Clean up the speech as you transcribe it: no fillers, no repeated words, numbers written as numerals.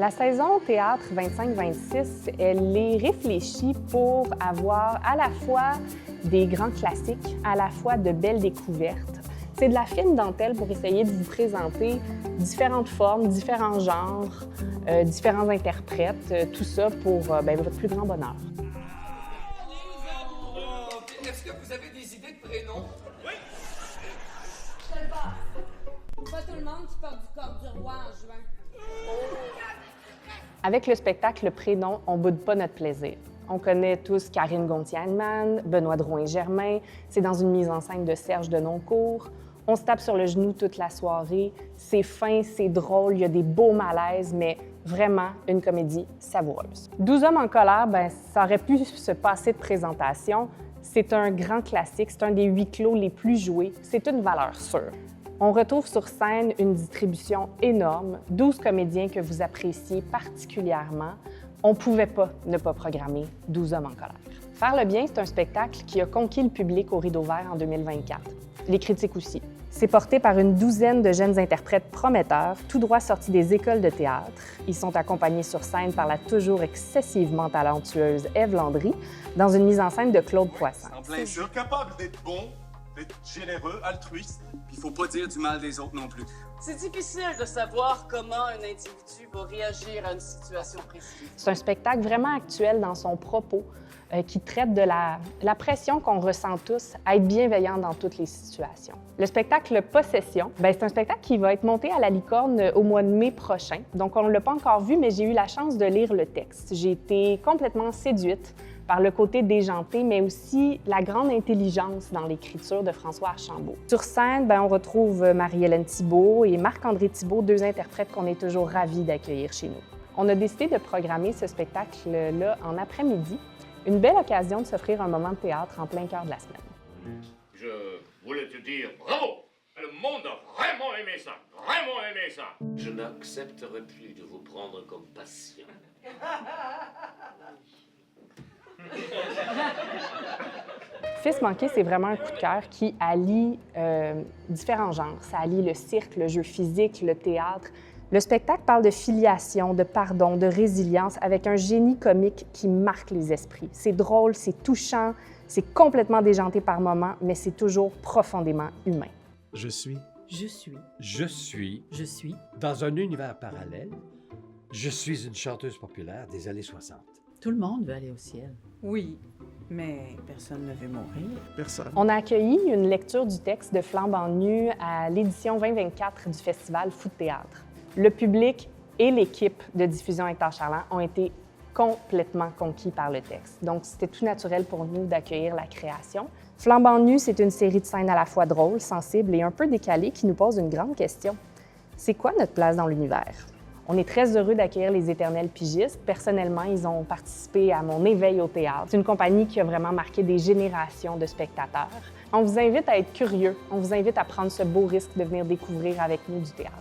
La saison théâtre 25-26, elle est réfléchie pour avoir à la fois des grands classiques, à la fois de belles découvertes. C'est de la fine dentelle pour essayer de vous présenter différentes formes, différents genres, différents interprètes, tout ça pour votre plus grand bonheur. Est-ce que vous avez des idées de prénoms? Oui! Je te le passe. Pas tout le monde qui porte du corps du roi en juin. Avec le spectacle Le Prénom, on ne boude pas notre plaisir. On connaît tous Karine Gontier-Heinemann, Benoît Drouin-Germain, c'est dans une mise en scène de Serge Denoncourt. On se tape sur le genou toute la soirée, c'est fin, c'est drôle, il y a des beaux malaises, mais vraiment une comédie savoureuse. 12 hommes en colère, ça aurait pu se passer de présentation. C'est un grand classique, c'est un des huis clos les plus joués, c'est une valeur sûre. On retrouve sur scène une distribution énorme, 12 comédiens que vous appréciez particulièrement. On ne pouvait pas ne pas programmer 12 hommes en colère. Faire le bien, c'est un spectacle qui a conquis le public au Rideau Vert en 2024. Les critiques aussi. C'est porté par une douzaine de jeunes interprètes prometteurs, tout droit sortis des écoles de théâtre. Ils sont accompagnés sur scène par la toujours excessivement talentueuse Ève Landry, dans une mise en scène de Claude Poisson. En plein jeu, capable d'être bon, d'être généreux, altruiste. Il faut pas dire du mal des autres non plus. C'est difficile de savoir comment un individu va réagir à une situation précise. C'est un spectacle vraiment actuel dans son propos, qui traite de la pression qu'on ressent tous à être bienveillant dans toutes les situations. Le spectacle Possession, c'est un spectacle qui va être monté à la Licorne au mois de mai prochain. Donc, on ne l'a pas encore vu, mais j'ai eu la chance de lire le texte. J'ai été complètement séduite par le côté déjanté, mais aussi la grande intelligence dans l'écriture de François Archambault. Sur scène, on retrouve Marie-Hélène Thibault et Marc-André Thibault, deux interprètes qu'on est toujours ravis d'accueillir chez nous. On a décidé de programmer ce spectacle-là en après-midi. Une belle occasion de s'offrir un moment de théâtre en plein cœur de la semaine. Je voulais te dire bravo! Le monde a vraiment aimé ça! Vraiment aimé ça! Je n'accepterai plus de vous prendre comme patient. Fils manqué, c'est vraiment un coup de cœur qui allie différents genres. Ça allie le cirque, le jeu physique, le théâtre. Le spectacle parle de filiation, de pardon, de résilience, avec un génie comique qui marque les esprits. C'est drôle, c'est touchant, c'est complètement déjanté par moments, mais c'est toujours profondément humain. Je suis dans un univers parallèle. Je suis une chanteuse populaire des années 60. Tout le monde veut aller au ciel. Oui, mais personne ne veut mourir. personne. On a accueilli une lecture du texte de Flambant nu à l'édition 2024 du Festival Fou de théâtre. Le public et l'équipe de diffusion Hector Charland ont été complètement conquis par le texte. Donc, c'était tout naturel pour nous d'accueillir la création. Flambant nu, c'est une série de scènes à la fois drôles, sensibles et un peu décalées qui nous pose une grande question. C'est quoi notre place dans l'univers? On est très heureux d'accueillir les Éternels Pigistes. Personnellement, ils ont participé à mon éveil au théâtre. C'est une compagnie qui a vraiment marqué des générations de spectateurs. On vous invite à être curieux. On vous invite à prendre ce beau risque de venir découvrir avec nous du théâtre.